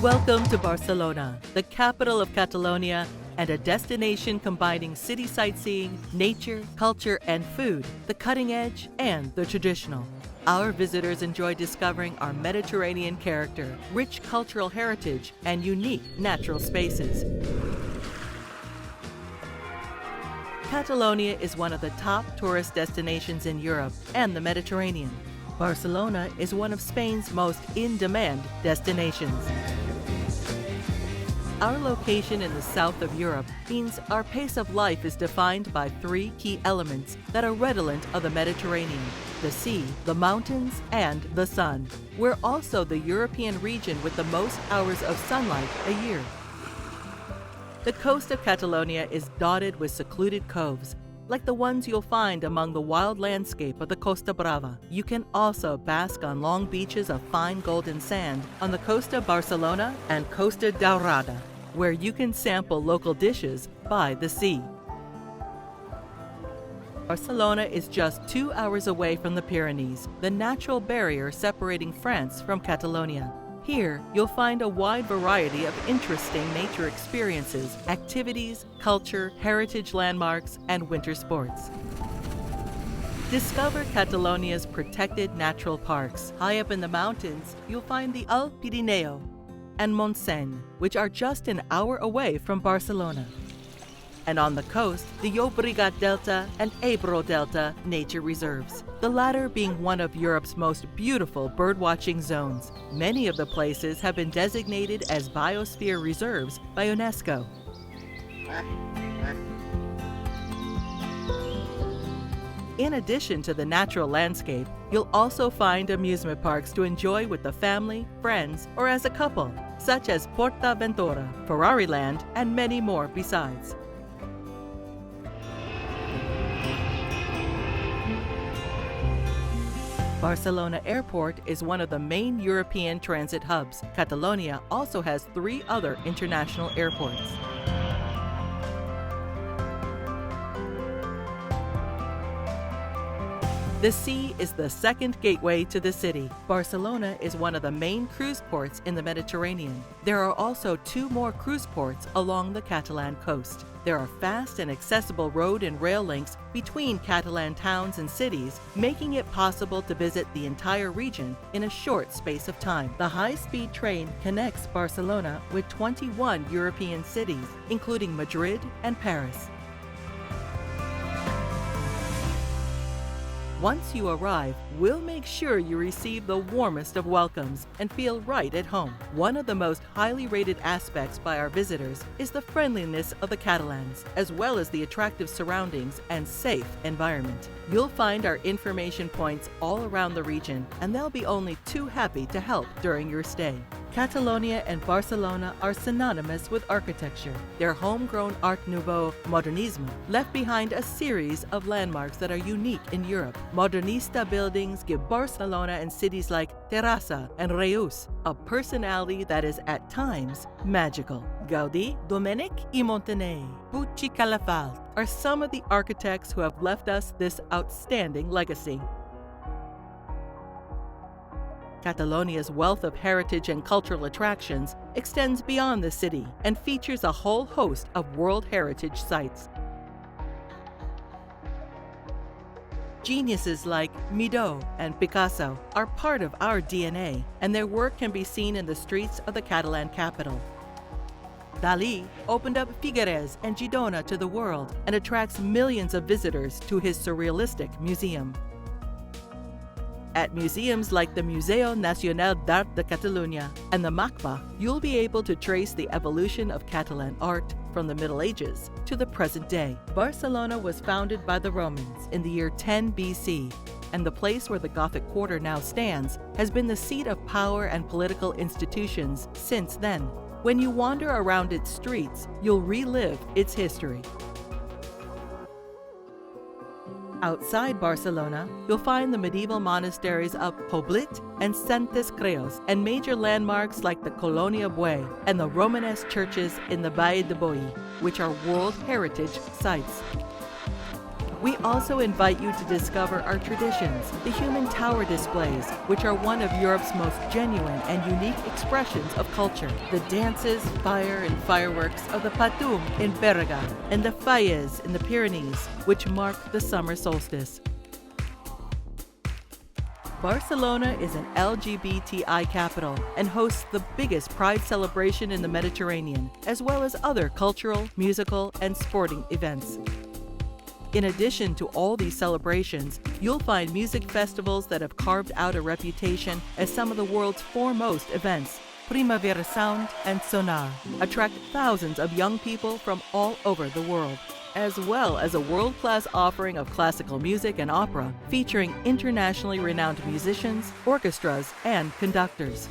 Welcome to Barcelona, the capital of Catalonia, and a destination combining city sightseeing, nature, culture, and food, the cutting edge and the traditional. Our visitors enjoy discovering our Mediterranean character, rich cultural heritage, and unique natural spaces. Catalonia is one of the top tourist destinations in Europe and the Mediterranean. Barcelona is one of Spain's most in-demand destinations. Our location in the south of Europe means our pace of life is defined by three key elements that are redolent of the Mediterranean: the sea, the mountains, and the sun. We're also the European region with the most hours of sunlight a year. The coast of Catalonia is dotted with secluded coves, like the ones you'll find among the wild landscape of the Costa Brava. You can also bask on long beaches of fine golden sand on the Costa Barcelona and Costa Daurada, where you can sample local dishes by the sea. Barcelona is just 2 hours away from the Pyrenees, the natural barrier separating France from Catalonia. Here, you'll find a wide variety of interesting nature experiences, activities, culture, heritage landmarks, and winter sports. Discover Catalonia's protected natural parks. High up in the mountains, you'll find the Alt Pirineo and Montseny, which are just an hour away from Barcelona. And on the coast, the Llobregat Delta and Ebro Delta nature reserves, the latter being one of Europe's most beautiful birdwatching zones. Many of the places have been designated as biosphere reserves by UNESCO. In addition to the natural landscape, you'll also find amusement parks to enjoy with the family, friends, or as a couple, such as PortAventura, Ferrari Land, and many more besides. Barcelona Airport is one of the main European transit hubs. Catalonia also has 3 other international airports. The sea is the second gateway to the city. Barcelona is one of the main cruise ports in the Mediterranean. There are also 2 more cruise ports along the Catalan coast. There are fast and accessible road and rail links between Catalan towns and cities, making it possible to visit the entire region in a short space of time. The high-speed train connects Barcelona with 21 European cities, including Madrid and Paris. Once you arrive, we'll make sure you receive the warmest of welcomes and feel right at home. One of the most highly rated aspects by our visitors is the friendliness of the Catalans, as well as the attractive surroundings and safe environment. You'll find our information points all around the region, and they'll be only too happy to help during your stay. Catalonia and Barcelona are synonymous with architecture. Their homegrown Art Nouveau Modernismo left behind a series of landmarks that are unique in Europe. Modernista buildings give Barcelona and cities like Terrassa and Reus a personality that is at times magical. Gaudí, Domènech i Montaner, Puig i Calafat are some of the architects who have left us this outstanding legacy. Catalonia's wealth of heritage and cultural attractions extends beyond the city and features a whole host of World Heritage sites. Geniuses like Miró and Picasso are part of our DNA, and their work can be seen in the streets of the Catalan capital. Dalí opened up Figueres and Girona to the world and attracts millions of visitors to his surrealistic museum. At museums like the Museo Nacional d'Art de Catalunya and the MACBA, you'll be able to trace the evolution of Catalan art from the Middle Ages to the present day. Barcelona was founded by the Romans in the year 10 BC, and the place where the Gothic Quarter now stands has been the seat of power and political institutions since then. When you wander around its streets, you'll relive its history. Outside Barcelona, you'll find the medieval monasteries of Poblet and Santes Creus, and major landmarks like the Colonia Buey and the Romanesque churches in the Vall de Boí, which are World Heritage sites. We also invite you to discover our traditions, the human tower displays, which are one of Europe's most genuine and unique expressions of culture. The dances, fire, and fireworks of the Patum in Berga and the Falles in the Pyrenees, which mark the summer solstice. Barcelona is an LGBTI capital and hosts the biggest pride celebration in the Mediterranean, as well as other cultural, musical, and sporting events. In addition to all these celebrations, you'll find music festivals that have carved out a reputation as some of the world's foremost events. Primavera Sound and Sonar attract thousands of young people from all over the world, as well as a world-class offering of classical music and opera featuring internationally renowned musicians, orchestras, and conductors.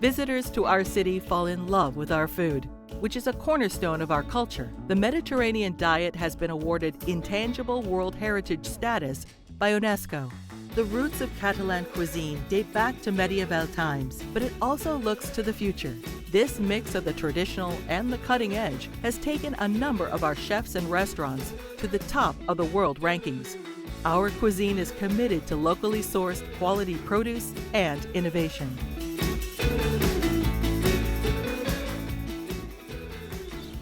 Visitors to our city fall in love with our food, which is a cornerstone of our culture. The Mediterranean diet has been awarded Intangible World Heritage status by UNESCO. The roots of Catalan cuisine date back to medieval times, but it also looks to the future. This mix of the traditional and the cutting edge has taken a number of our chefs and restaurants to the top of the world rankings. Our cuisine is committed to locally sourced quality produce and innovation.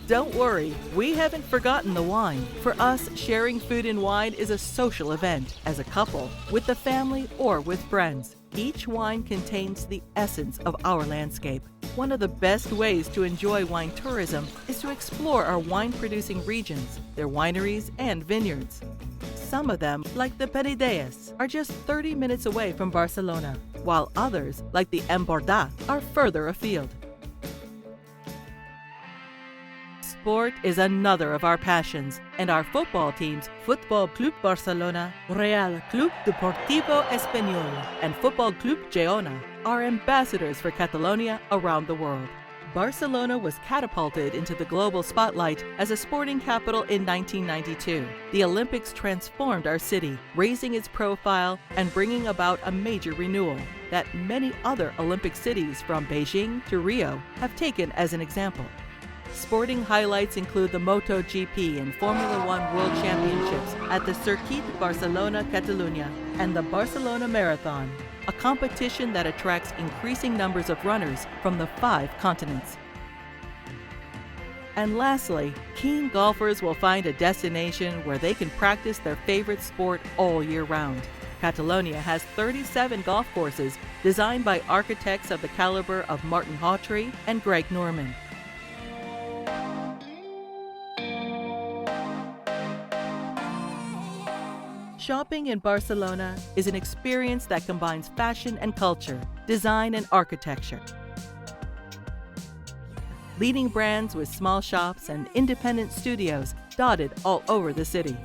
Don't worry, we haven't forgotten the wine. For us, sharing food and wine is a social event, as a couple, with the family, or with friends. Each wine contains the essence of our landscape. One of the best ways to enjoy wine tourism is to explore our wine-producing regions, their wineries and vineyards. Some of them, like the Penedès, are just 30 minutes away from Barcelona, while others, like the Empordà, are further afield. Sport is another of our passions, and our football teams, Football Club Barcelona, Real Club Deportivo Español, and Football Club Girona, are ambassadors for Catalonia around the world. Barcelona was catapulted into the global spotlight as a sporting capital in 1992. The Olympics transformed our city, raising its profile and bringing about a major renewal that many other Olympic cities from Beijing to Rio have taken as an example. Sporting highlights include the MotoGP and Formula One World Championships at the Circuit Barcelona Catalunya and the Barcelona Marathon, a competition that attracts increasing numbers of runners from the 5 continents. And lastly, keen golfers will find a destination where they can practice their favorite sport all year round. Catalonia has 37 golf courses designed by architects of the caliber of Martin Hawtrey and Greg Norman. Shopping in Barcelona is an experience that combines fashion and culture, design and architecture. Leading brands with small shops and independent studios dotted all over the city.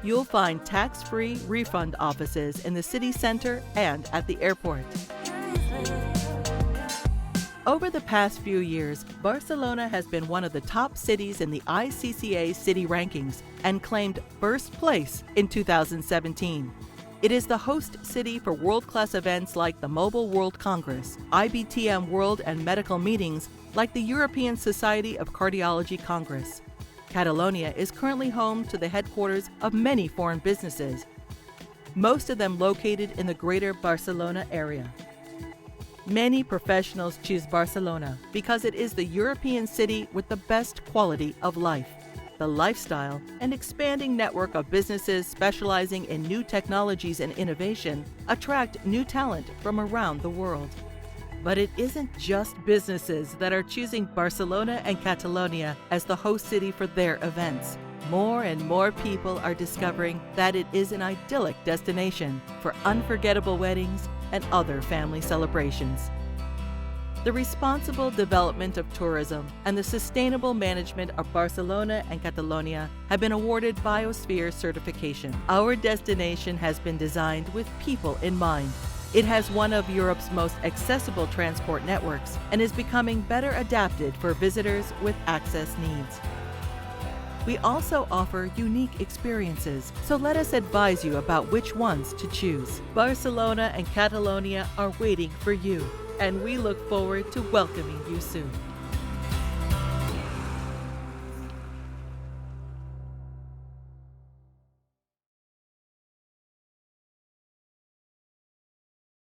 You'll find tax-free refund offices in the city center and at the airport. Over the past few years, Barcelona has been one of the top cities in the ICCA city rankings and claimed first place in 2017. It is the host city for world-class events like the Mobile World Congress, IBTM World and medical meetings like the European Society of Cardiology Congress. Catalonia is currently home to the headquarters of many foreign businesses, most of them located in the greater Barcelona area. Many professionals choose Barcelona because it is the European city with the best quality of life. The lifestyle and expanding network of businesses specializing in new technologies and innovation attract new talent from around the world. But it isn't just businesses that are choosing Barcelona and Catalonia as the host city for their events. More and more people are discovering that it is an idyllic destination for unforgettable weddings and other family celebrations. The responsible development of tourism and the sustainable management of Barcelona and Catalonia have been awarded Biosphere certification. Our destination has been designed with people in mind. It has one of Europe's most accessible transport networks and is becoming better adapted for visitors with access needs. We also offer unique experiences, so let us advise you about which ones to choose. Barcelona and Catalonia are waiting for you, and we look forward to welcoming you soon.